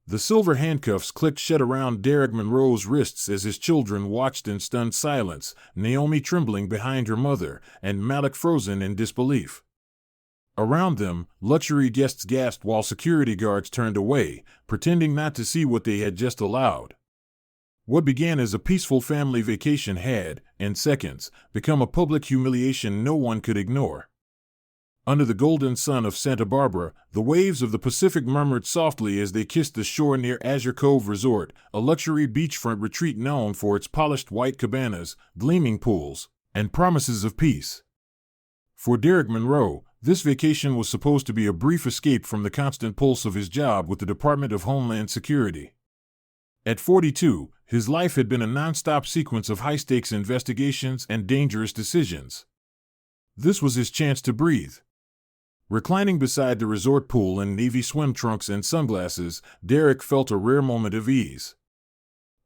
The silver handcuffs clicked shut around Derek Monroe's wrists as his children watched in stunned silence, Naomi trembling behind her mother, and Malik frozen in disbelief. Around them, luxury guests gasped while security guards turned away, pretending not to see what they had just allowed. What began as a peaceful family vacation had, in seconds, become a public humiliation no one could ignore. Under the golden sun of Santa Barbara, the waves of the Pacific murmured softly as they kissed the shore near Azure Cove Resort, a luxury beachfront retreat known for its polished white cabanas, gleaming pools, and promises of peace. For Derek Monroe, this vacation was supposed to be a brief escape from the constant pulse of his job with the Department of Homeland Security. At 42, his life had been a non-stop sequence of high-stakes investigations and dangerous decisions. This was his chance to breathe. Reclining beside the resort pool in navy swim trunks and sunglasses, Derek felt a rare moment of ease.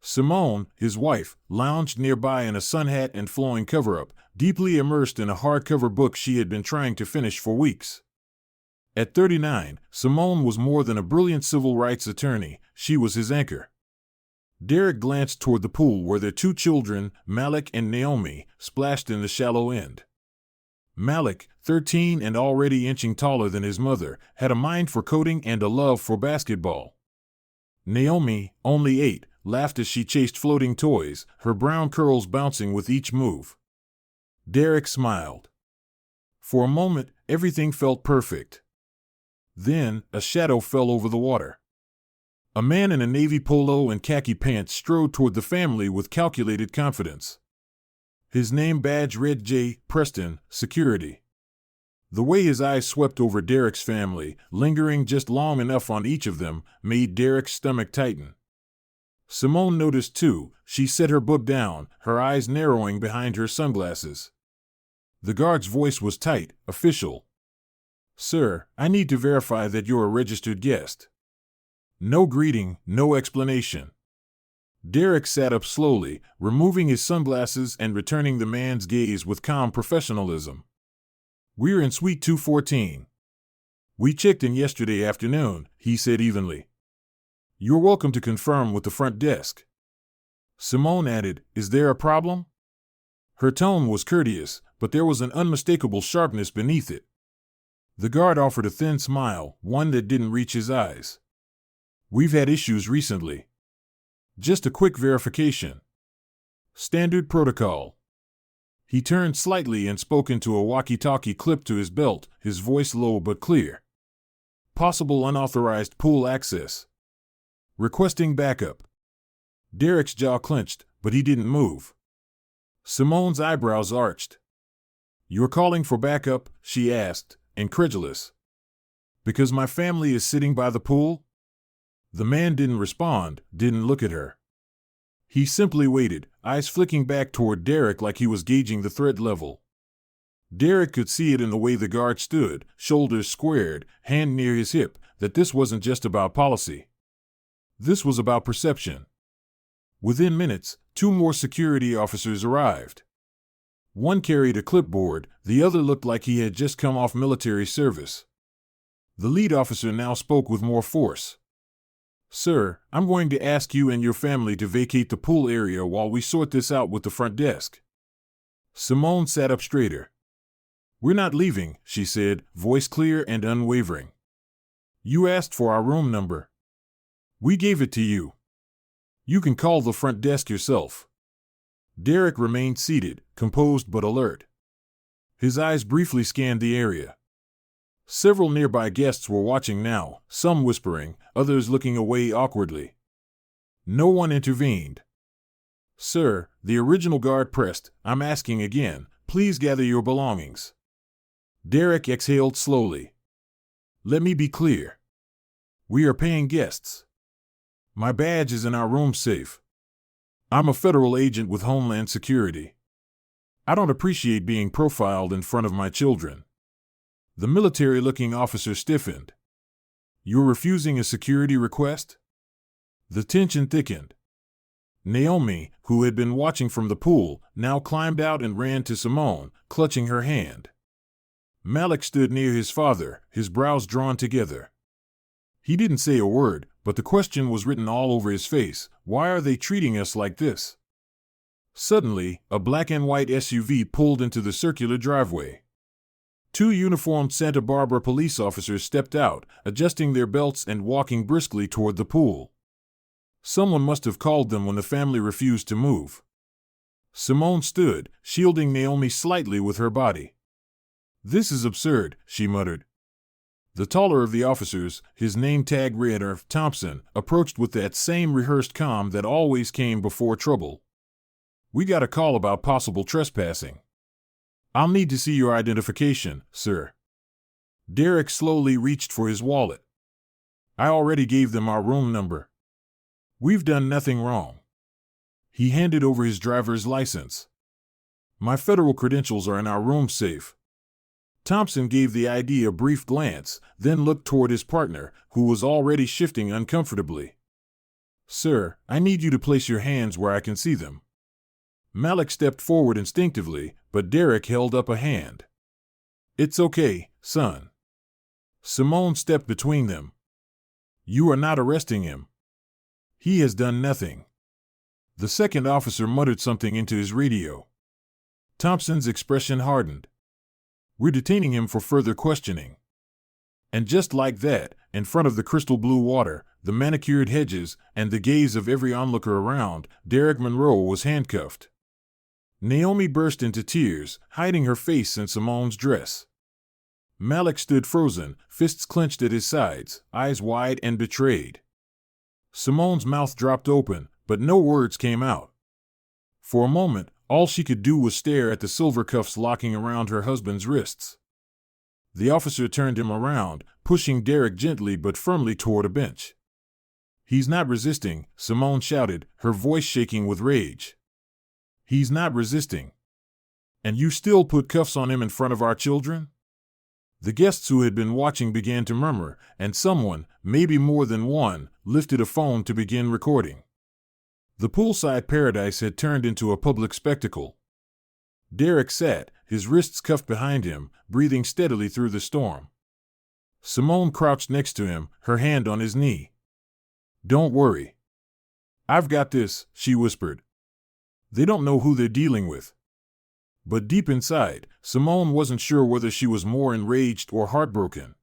Simone, his wife, lounged nearby in a sun hat and flowing cover-up, deeply immersed in a hardcover book she had been trying to finish for weeks. At 39, Simone was more than a brilliant civil rights attorney, she was his anchor. Derek glanced toward the pool where their two children, Malik and Naomi, splashed in the shallow end. Malik, 13 and already inching taller than his mother, had a mind for coding and a love for basketball. Naomi, only 8, laughed as she chased floating toys, her brown curls bouncing with each move. Derek smiled. For a moment, everything felt perfect. Then, a shadow fell over the water. A man in a navy polo and khaki pants strode toward the family with calculated confidence. His name badge read J. Preston, Security. The way his eyes swept over Derek's family, lingering just long enough on each of them, made Derek's stomach tighten. Simone noticed too. She set her book down, her eyes narrowing behind her sunglasses. The guard's voice was tight, official. "Sir, I need to verify that you're a registered guest." No greeting, no explanation. Derek sat up slowly, removing his sunglasses and returning the man's gaze with calm professionalism. "We're in Suite 214. We checked in yesterday afternoon," he said evenly. "You're welcome to confirm with the front desk." Simone added, "Is there a problem?" Her tone was courteous, but there was an unmistakable sharpness beneath it. The guard offered a thin smile, one that didn't reach his eyes. "We've had issues recently. Just a quick verification. Standard protocol." He turned slightly and spoke into a walkie-talkie clipped to his belt, his voice low but clear. "Possible unauthorized pool access. Requesting backup." Derek's jaw clenched, but he didn't move. Simone's eyebrows arched. "You're calling for backup?" she asked, incredulous. "Because my family is sitting by the pool?" The man didn't respond, didn't look at her. He simply waited, eyes flicking back toward Derek like he was gauging the threat level. Derek could see it in the way the guard stood, shoulders squared, hand near his hip, that this wasn't just about policy. This was about perception. Within minutes, 2 more security officers arrived. One carried a clipboard, the other looked like he had just come off military service. The lead officer now spoke with more force. "Sir, I'm going to ask you and your family to vacate the pool area while we sort this out with the front desk." Simone sat up straighter. "We're not leaving," she said, voice clear and unwavering. "You asked for our room number. We gave it to you. You can call the front desk yourself." Derek remained seated, composed but alert. His eyes briefly scanned the area. Several nearby guests were watching now, some whispering, others looking away awkwardly. No one intervened. "Sir," the original guard pressed, "I'm asking again, please gather your belongings." Derek exhaled slowly. "Let me be clear. We are paying guests. My badge is in our room safe. I'm a federal agent with Homeland Security. I don't appreciate being profiled in front of my children." The military-looking officer stiffened. "You're refusing a security request?" The tension thickened. Naomi, who had been watching from the pool, now climbed out and ran to Simone, clutching her hand. Malik stood near his father, his brows drawn together. He didn't say a word, But the question was written all over his face: why are they treating us like this? Suddenly, a black and white SUV pulled into the circular driveway. Two uniformed Santa Barbara police officers stepped out, adjusting their belts and walking briskly toward the pool. Someone must have called them when the family refused to move. Simone stood, shielding Naomi slightly with her body. "This is absurd," she muttered. The taller of the officers, his name tag read Thompson, approached with that same rehearsed calm that always came before trouble. "We got a call about possible trespassing. I'll need to see your identification, sir." Derek slowly reached for his wallet. "I already gave them our room number. We've done nothing wrong." He handed over his driver's license. "My federal credentials are in our room safe." Thompson gave the ID a brief glance, then looked toward his partner, who was already shifting uncomfortably. "Sir, I need you to place your hands where I can see them." Malik stepped forward instinctively, but Derek held up a hand. "It's okay, son." Simone stepped between them. "You are not arresting him. He has done nothing." The second officer muttered something into his radio. Thompson's expression hardened. "We're detaining him for further questioning." And just like that, in front of the crystal blue water, the manicured hedges, and the gaze of every onlooker around, Derek Monroe was handcuffed. Naomi burst into tears, hiding her face in Simone's dress. Malik stood frozen, fists clenched at his sides, eyes wide and betrayed. Simone's mouth dropped open, but no words came out. For a moment, all she could do was stare at the silver cuffs locking around her husband's wrists. The officer turned him around, pushing Derek gently but firmly toward a bench. "He's not resisting," Simone shouted, her voice shaking with rage. "He's not resisting. And you still put cuffs on him in front of our children?" The guests who had been watching began to murmur, and someone, maybe more than one, lifted a phone to begin recording. The poolside paradise had turned into a public spectacle. Derek sat, his wrists cuffed behind him, breathing steadily through the storm. Simone crouched next to him, her hand on his knee. "Don't worry. I've got this," she whispered. "They don't know who they're dealing with." But deep inside, Simone wasn't sure whether she was more enraged or heartbroken.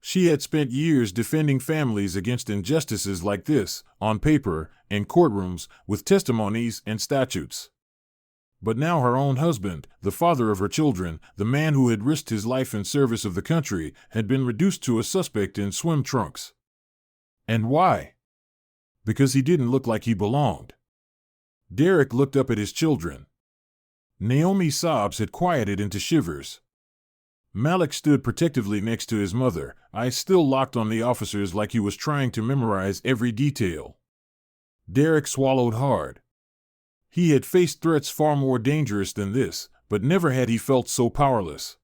She had spent years defending families against injustices like this, on paper, in courtrooms, with testimonies and statutes. But now her own husband, the father of her children, the man who had risked his life in service of the country, had been reduced to a suspect in swim trunks. And why? Because he didn't look like he belonged. Derek looked up at his children. Naomi's sobs had quieted into shivers. Malik stood protectively next to his mother, eyes still locked on the officers like he was trying to memorize every detail. Derek swallowed hard. He had faced threats far more dangerous than this, but never had he felt so powerless.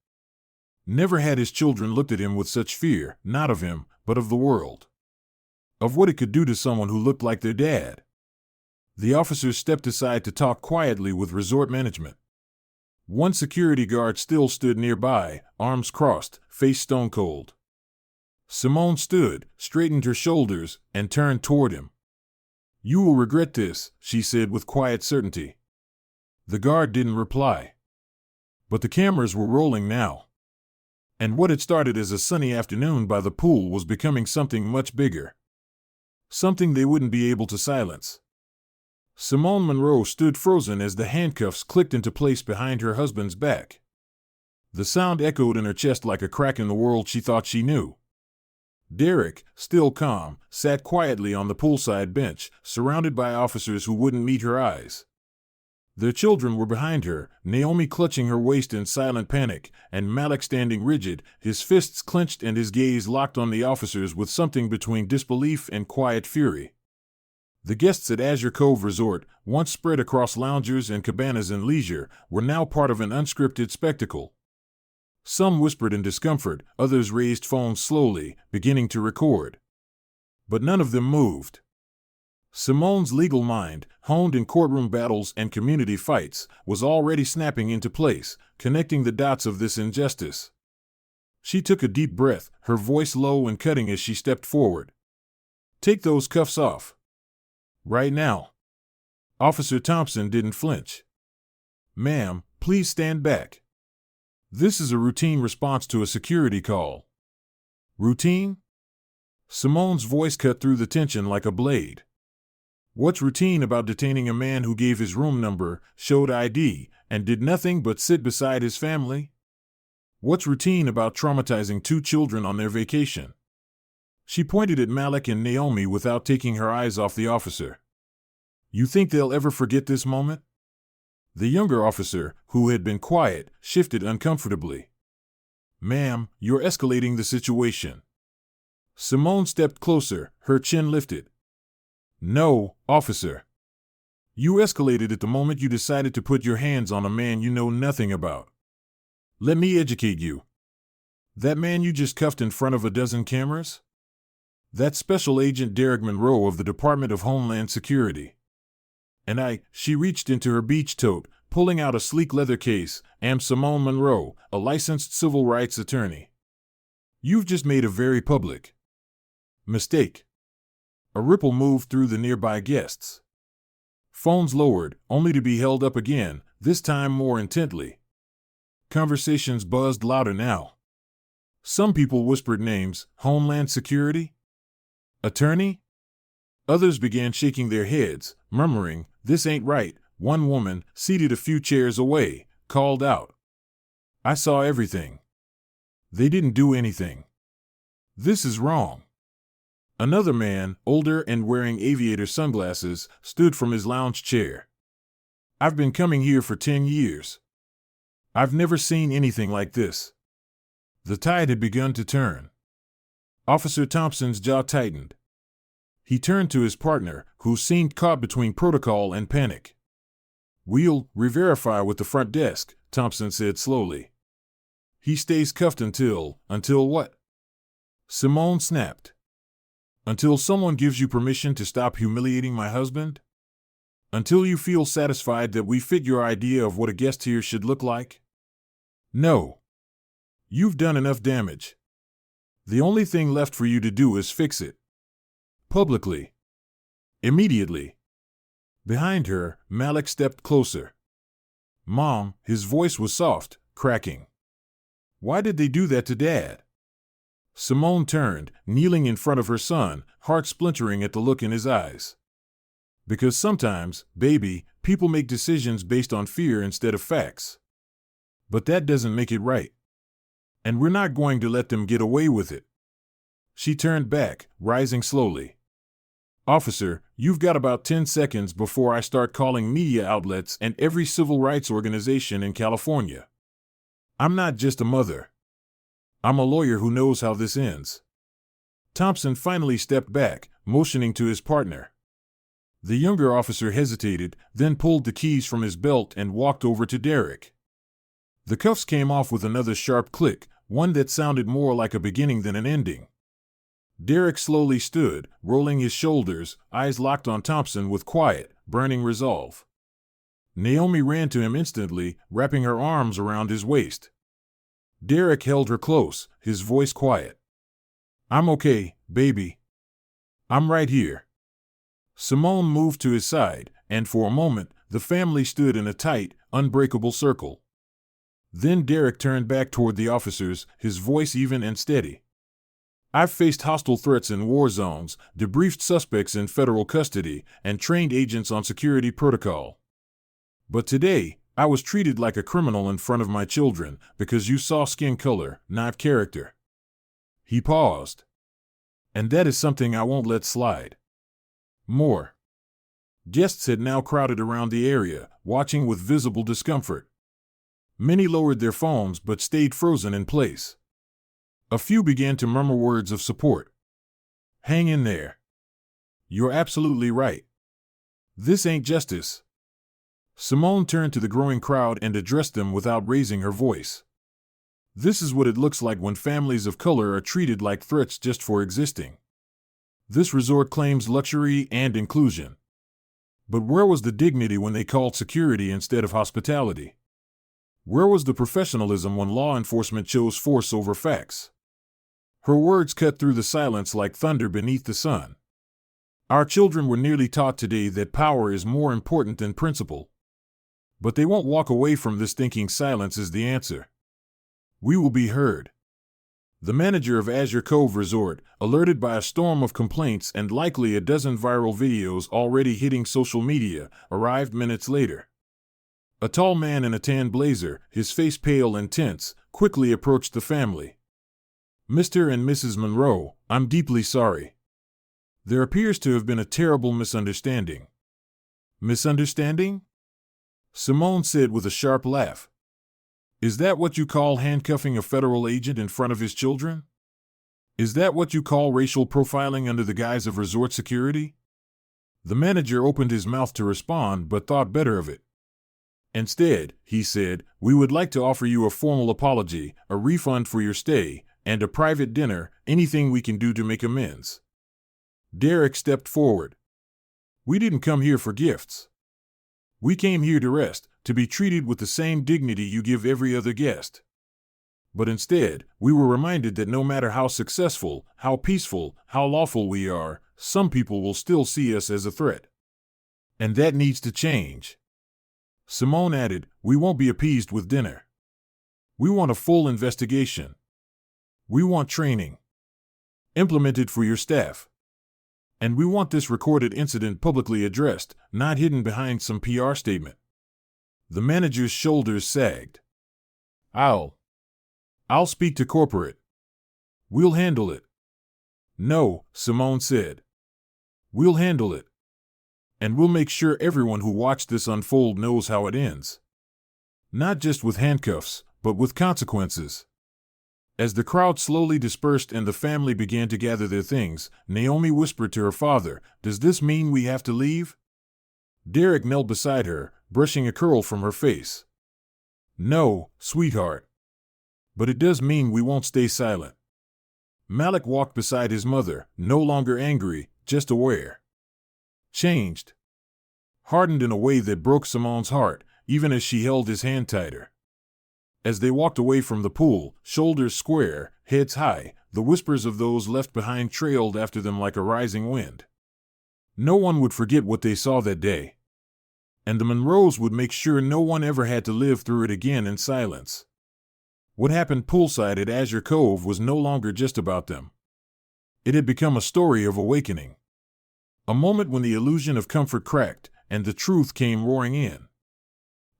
Never had his children looked at him with such fear, not of him, but of the world. Of what it could do to someone who looked like their dad. The officers stepped aside to talk quietly with resort management. One security guard still stood nearby, arms crossed, face stone cold. Simone stood, straightened her shoulders, and turned toward him. "You will regret this," she said with quiet certainty. The guard didn't reply. But the cameras were rolling now. And what had started as a sunny afternoon by the pool was becoming something much bigger. Something they wouldn't be able to silence. Simone Monroe stood frozen as the handcuffs clicked into place behind her husband's back. The sound echoed in her chest like a crack in the world she thought she knew. Derek, still calm, sat quietly on the poolside bench, surrounded by officers who wouldn't meet her eyes. Their children were behind her, Naomi clutching her waist in silent panic, and Malik standing rigid, his fists clenched and his gaze locked on the officers with something between disbelief and quiet fury. The guests at Azure Cove Resort, once spread across loungers and cabanas and leisure, were now part of an unscripted spectacle. Some whispered in discomfort, others raised phones slowly, beginning to record. But none of them moved. Simone's legal mind, honed in courtroom battles and community fights, was already snapping into place, connecting the dots of this injustice. She took a deep breath, her voice low and cutting as she stepped forward. Take those cuffs off. Right now. Officer Thompson didn't flinch. Ma'am, please stand back. This is a routine response to a security call. Routine? Simone's voice cut through the tension like a blade. What's routine about detaining a man who gave his room number, showed ID, and did nothing but sit beside his family? What's routine about traumatizing 2 children on their vacation? She pointed at Malik and Naomi without taking her eyes off the officer. You think they'll ever forget this moment? The younger officer, who had been quiet, shifted uncomfortably. Ma'am, you're escalating the situation. Simone stepped closer, her chin lifted. No, officer. You escalated at the moment you decided to put your hands on a man you know nothing about. Let me educate you. That man you just cuffed in front of a dozen cameras? That's Special Agent Derek Monroe of the Department of Homeland Security. And she reached into her beach tote, pulling out a sleek leather case, am Simone Monroe, a licensed civil rights attorney. You've just made a very public mistake. A ripple moved through the nearby guests. Phones lowered, only to be held up again, this time more intently. Conversations buzzed louder now. Some people whispered names, Homeland Security? Attorney? Others began shaking their heads, murmuring, this ain't right. One woman, seated a few chairs away, called out. I saw everything. They didn't do anything. This is wrong. Another man, older and wearing aviator sunglasses, stood from his lounge chair. I've been coming here for 10 years. I've never seen anything like this. The tide had begun to turn. Officer Thompson's jaw tightened. He turned to his partner, who seemed caught between protocol and panic. We'll re-verify with the front desk, Thompson said slowly. He stays cuffed until what? Simone snapped. Until someone gives you permission to stop humiliating my husband? Until you feel satisfied that we fit your idea of what a guest here should look like? No. You've done enough damage. The only thing left for you to do is fix it. Publicly. Immediately. Behind her, Malik stepped closer. Mom, his voice was soft, cracking. Why did they do that to Dad? Simone turned, kneeling in front of her son, heart splintering at the look in his eyes. Because sometimes, baby, people make decisions based on fear instead of facts. But that doesn't make it right. And we're not going to let them get away with it. She turned back, rising slowly. Officer, you've got about 10 seconds before I start calling media outlets and every civil rights organization in California. I'm not just a mother. I'm a lawyer who knows how this ends. Thompson finally stepped back, motioning to his partner. The younger officer hesitated, then pulled the keys from his belt and walked over to Derek. The cuffs came off with another sharp click, one that sounded more like a beginning than an ending. Derek slowly stood, rolling his shoulders, eyes locked on Thompson with quiet, burning resolve. Naomi ran to him instantly, wrapping her arms around his waist. Derek held her close, his voice quiet. I'm okay, baby. I'm right here. Simone moved to his side, and for a moment, the family stood in a tight, unbreakable circle. Then Derek turned back toward the officers, his voice even and steady. I've faced hostile threats in war zones, debriefed suspects in federal custody, and trained agents on security protocol. But today, I was treated like a criminal in front of my children because you saw skin color, not character. He paused. And that is something I won't let slide. More. Guests had now crowded around the area, watching with visible discomfort. Many lowered their phones but stayed frozen in place. A few began to murmur words of support. Hang in there. You're absolutely right. This ain't justice. Simone turned to the growing crowd and addressed them without raising her voice. This is what it looks like when families of color are treated like threats just for existing. This resort claims luxury and inclusion. But where was the dignity when they called security instead of hospitality? Where was the professionalism when law enforcement chose force over facts? Her words cut through the silence like thunder beneath the sun. Our children were nearly taught today that power is more important than principle. But they won't walk away from this thinking silence is the answer. We will be heard. The manager of Azure Cove Resort, alerted by a storm of complaints and likely a dozen viral videos already hitting social media, arrived minutes later. A tall man in a tan blazer, his face pale and tense, quickly approached the family. "Mr. and Mrs. Monroe, I'm deeply sorry. There appears to have been a terrible misunderstanding." "Misunderstanding?" Simone said with a sharp laugh. "Is that what you call handcuffing a federal agent in front of his children? Is that what you call racial profiling under the guise of resort security?" The manager opened his mouth to respond but thought better of it. "Instead," he said, "we would like to offer you a formal apology, a refund for your stay, and a private dinner, anything we can do to make amends." Derek stepped forward. "We didn't come here for gifts. We came here to rest, to be treated with the same dignity you give every other guest. But instead, we were reminded that no matter how successful, how peaceful, how lawful we are, some people will still see us as a threat. And that needs to change." Simone added, "We won't be appeased with dinner. We want a full investigation. We want training implemented for your staff. And we want this recorded incident publicly addressed, not hidden behind some PR statement." The manager's shoulders sagged. I'll speak to corporate. We'll handle it." "No," Simone said. "We'll handle it. And we'll make sure everyone who watched this unfold knows how it ends. Not just with handcuffs, but with consequences." As the crowd slowly dispersed and the family began to gather their things, Naomi whispered to her father, "Does this mean we have to leave?" Derek knelt beside her, brushing a curl from her face. "No, sweetheart. But it does mean we won't stay silent." Malik walked beside his mother, no longer angry, just aware. Changed. Hardened in a way that broke Simone's heart, even as she held his hand tighter. As they walked away from the pool, shoulders square, heads high, the whispers of those left behind trailed after them like a rising wind. No one would forget what they saw that day. And the Monroes would make sure no one ever had to live through it again in silence. What happened poolside at Azure Cove was no longer just about them. It had become a story of awakening. A moment when the illusion of comfort cracked, and the truth came roaring in.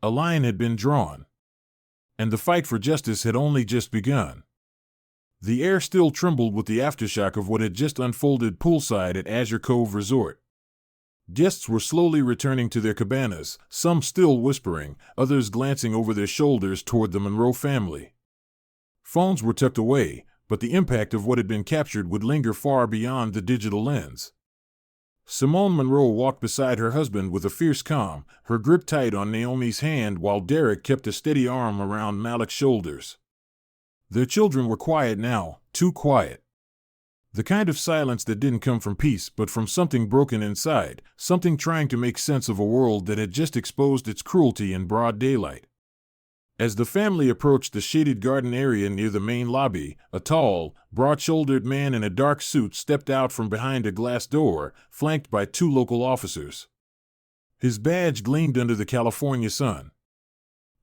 A line had been drawn. And the fight for justice had only just begun. The air still trembled with the aftershock of what had just unfolded poolside at Azure Cove Resort. Guests were slowly returning to their cabanas, some still whispering, others glancing over their shoulders toward the Monroe family. Phones were tucked away, but the impact of what had been captured would linger far beyond the digital lens. Simone Monroe walked beside her husband with a fierce calm, her grip tight on Naomi's hand while Derek kept a steady arm around Malik's shoulders. Their children were quiet now, too quiet. The kind of silence that didn't come from peace but from something broken inside, something trying to make sense of a world that had just exposed its cruelty in broad daylight. As the family approached the shaded garden area near the main lobby, a tall, broad-shouldered man in a dark suit stepped out from behind a glass door, flanked by two local officers. His badge gleamed under the California sun.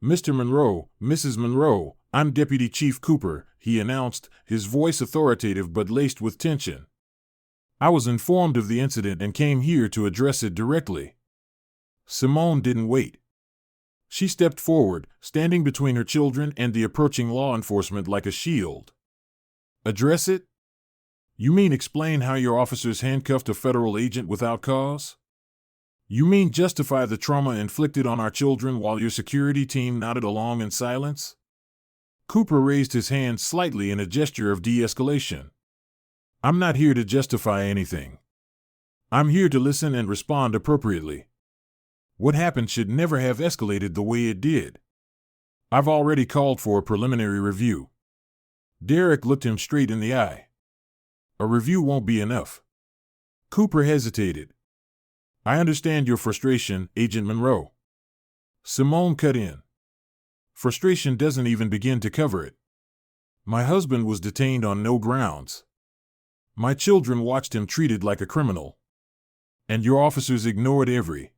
"Mr. Monroe, Mrs. Monroe, I'm Deputy Chief Cooper," he announced, his voice authoritative but laced with tension. "I was informed of the incident and came here to address it directly." Simone didn't wait. She stepped forward, standing between her children and the approaching law enforcement like a shield. "Address it? You mean explain how your officers handcuffed a federal agent without cause? You mean justify the trauma inflicted on our children while your security team nodded along in silence?" Cooper raised his hand slightly in a gesture of de-escalation. "I'm not here to justify anything. I'm here to listen and respond appropriately. What happened should never have escalated the way it did. I've already called for a preliminary review." Derek looked him straight in the eye. "A review won't be enough." Cooper hesitated. "I understand your frustration, Agent Monroe." Simone cut in. "Frustration doesn't even begin to cover it. My husband was detained on no grounds. My children watched him treated like a criminal. And your officers ignored every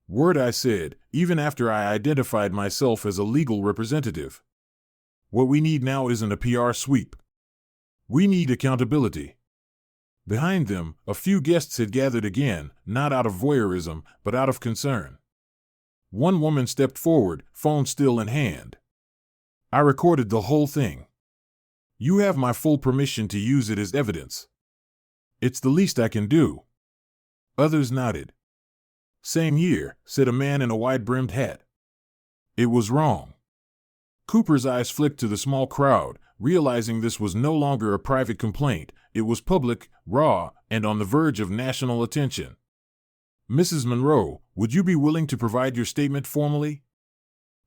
word I said, even after I identified myself as a legal representative. What we need now isn't a PR sweep. We need accountability. Behind them, a few guests had gathered again, not out of voyeurism, but out of concern. One woman stepped forward, phone still in hand. I recorded the whole thing. You have my full permission to use it as evidence. It's the least I can do. Others nodded. Same year, said a man in a wide-brimmed hat. It was wrong. Cooper's eyes flicked to the small crowd, realizing this was no longer a private complaint. It was public, raw, and on the verge of national attention. Mrs. Monroe, would you be willing to provide your statement formally?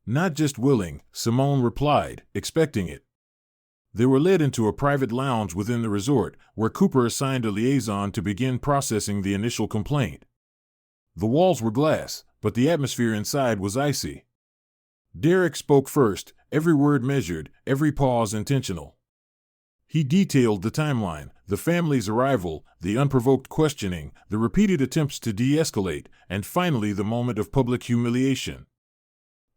Not just willing, Simone replied, expecting it. They were led into a private lounge within the resort, where Cooper assigned a liaison to begin processing the initial complaint. The walls were glass, but the atmosphere inside was icy. Derek spoke first, every word measured, every pause intentional. He detailed the timeline, the family's arrival, the unprovoked questioning, the repeated attempts to de-escalate, and finally the moment of public humiliation.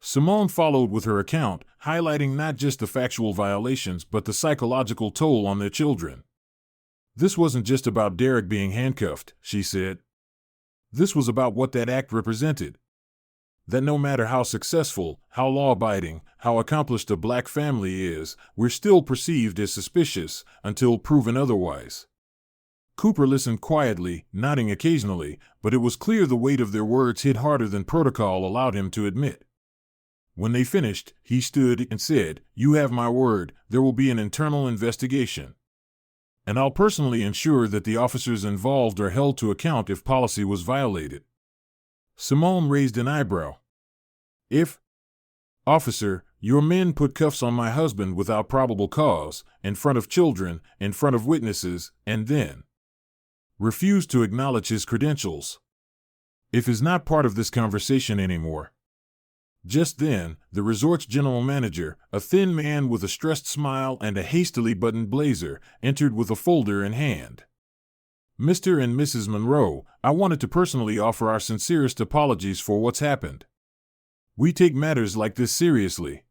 Simone followed with her account, highlighting not just the factual violations but the psychological toll on their children. This wasn't just about Derek being handcuffed, she said. This was about what that act represented. That no matter how successful, how law-abiding, how accomplished a black family is, we're still perceived as suspicious until proven otherwise. Cooper listened quietly, nodding occasionally, but it was clear the weight of their words hit harder than protocol allowed him to admit. When they finished, he stood and said, "You have my word, there will be an internal investigation. And I'll personally ensure that the officers involved are held to account if policy was violated." Simone raised an eyebrow. "If, officer, your men put cuffs on my husband without probable cause, in front of children, in front of witnesses, and then refused to acknowledge his credentials. If is not part of this conversation anymore." Just then, the resort's general manager, a thin man with a stressed smile and a hastily buttoned blazer, entered with a folder in hand. "Mr. and Mrs. Monroe, I wanted to personally offer our sincerest apologies for what's happened. We take matters like this seriously.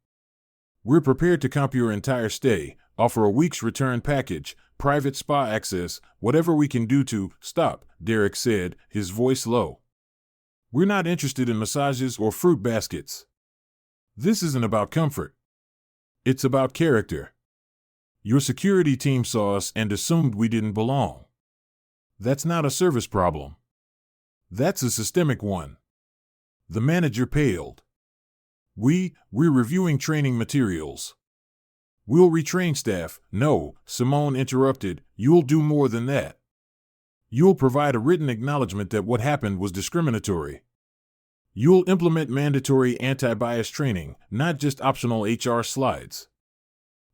We're prepared to comp your entire stay, offer a week's return package, private spa access, whatever we can do to—" "Stop," Derek said, his voice low. "We're not interested in massages or fruit baskets. This isn't about comfort. It's about character. Your security team saw us and assumed we didn't belong. That's not a service problem. That's a systemic one." The manager paled. We're reviewing training materials. We'll retrain staff." "No," Simone interrupted, "you'll do more than that. You'll provide a written acknowledgement that what happened was discriminatory. You'll implement mandatory anti-bias training, not just optional HR slides.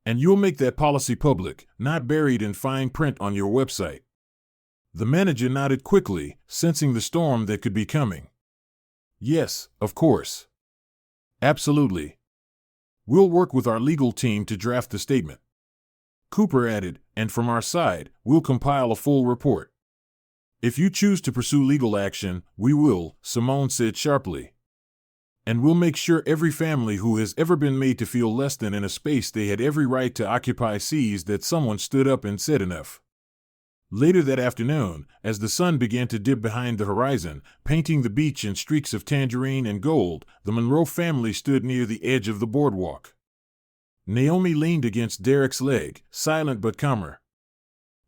And you'll make that policy public, not buried in fine print on your website." The manager nodded quickly, sensing the storm that could be coming. "Yes, of course. Absolutely. We'll work with our legal team to draft the statement." Cooper added, "And from our side, we'll compile a full report." "If you choose to pursue legal action, we will," Simone said sharply. "And we'll make sure every family who has ever been made to feel less than in a space they had every right to occupy sees that someone stood up and said enough." Later that afternoon, as the sun began to dip behind the horizon, painting the beach in streaks of tangerine and gold, the Monroe family stood near the edge of the boardwalk. Naomi leaned against Derek's leg, silent but calmer.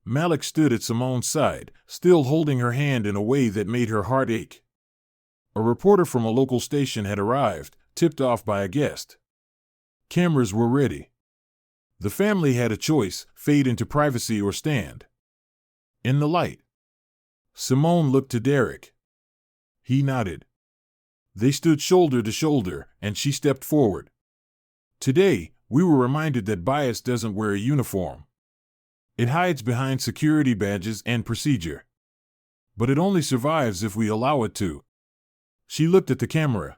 Malik stood at Simone's side, still holding her hand in a way that made her heart ache. A reporter from a local station had arrived, tipped off by a guest. Cameras were ready. The family had a choice: fade into privacy or stand in the light. Simone looked to Derek. He nodded. They stood shoulder to shoulder, and she stepped forward. "Today, we were reminded that bias doesn't wear a uniform. It hides behind security badges and procedure. But it only survives if we allow it to." She looked at the camera.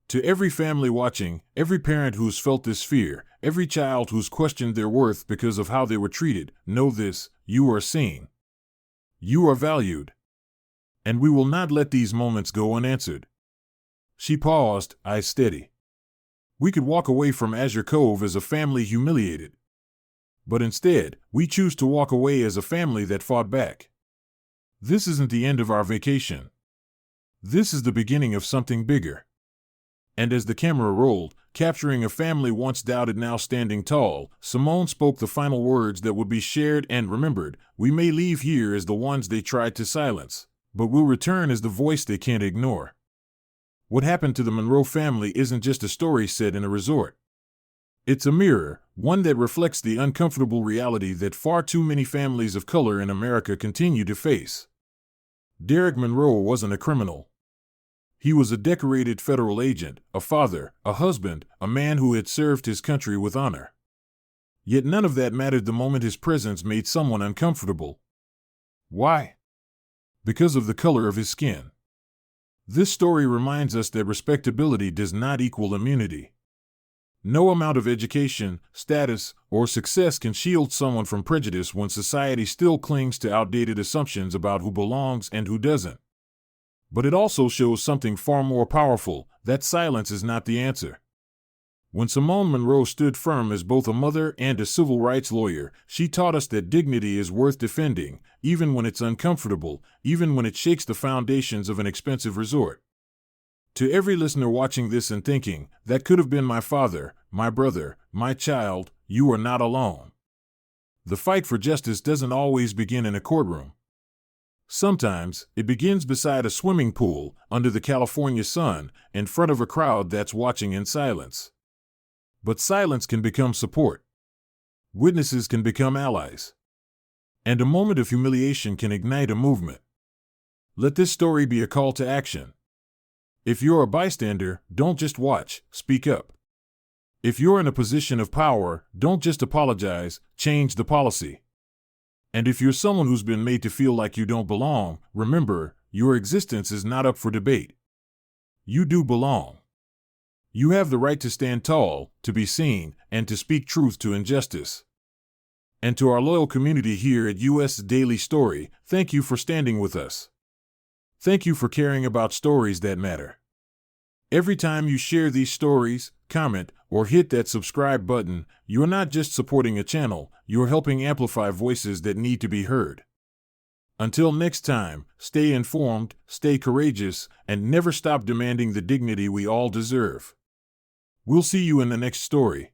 "To every family watching, every parent who's felt this fear, every child who's questioned their worth because of how they were treated, know this: you are seen. You are valued. And we will not let these moments go unanswered. She paused, eyes steady. We could walk away from Azure Cove as a family humiliated. But instead, we choose to walk away as a family that fought back. This isn't the end of our vacation. This is the beginning of something bigger. And as the camera rolled, capturing a family once doubted now standing tall, Simone spoke the final words that would be shared and remembered. We may leave here as the ones they tried to silence, but we'll return as the voice they can't ignore. What happened to the Monroe family isn't just a story set in a resort. It's a mirror, one that reflects the uncomfortable reality that far too many families of color in America continue to face. Derek Monroe wasn't a criminal. He was a decorated federal agent, a father, a husband, a man who had served his country with honor. Yet none of that mattered the moment his presence made someone uncomfortable. Why? Because of the color of his skin. This story reminds us that respectability does not equal immunity. No amount of education, status, or success can shield someone from prejudice when society still clings to outdated assumptions about who belongs and who doesn't. But it also shows something far more powerful, that silence is not the answer. When Simone Monroe stood firm as both a mother and a civil rights lawyer, she taught us that dignity is worth defending, even when it's uncomfortable, even when it shakes the foundations of an expensive resort. To every listener watching this and thinking, that could have been my father, my brother, my child, you are not alone. The fight for justice doesn't always begin in a courtroom. Sometimes, it begins beside a swimming pool, under the California sun, in front of a crowd that's watching in silence. But silence can become support. Witnesses can become allies. And a moment of humiliation can ignite a movement. Let this story be a call to action. If you're a bystander, don't just watch, speak up. If you're in a position of power, don't just apologize, change the policy. And if you're someone who's been made to feel like you don't belong, remember, your existence is not up for debate. You do belong. You have the right to stand tall, to be seen, and to speak truth to injustice. And to our loyal community here at US Daily Story, thank you for standing with us. Thank you for caring about stories that matter. Every time you share these stories, comment, or hit that subscribe button, you're not just supporting a channel, you're helping amplify voices that need to be heard. Until next time, stay informed, stay courageous, and never stop demanding the dignity we all deserve. We'll see you in the next story.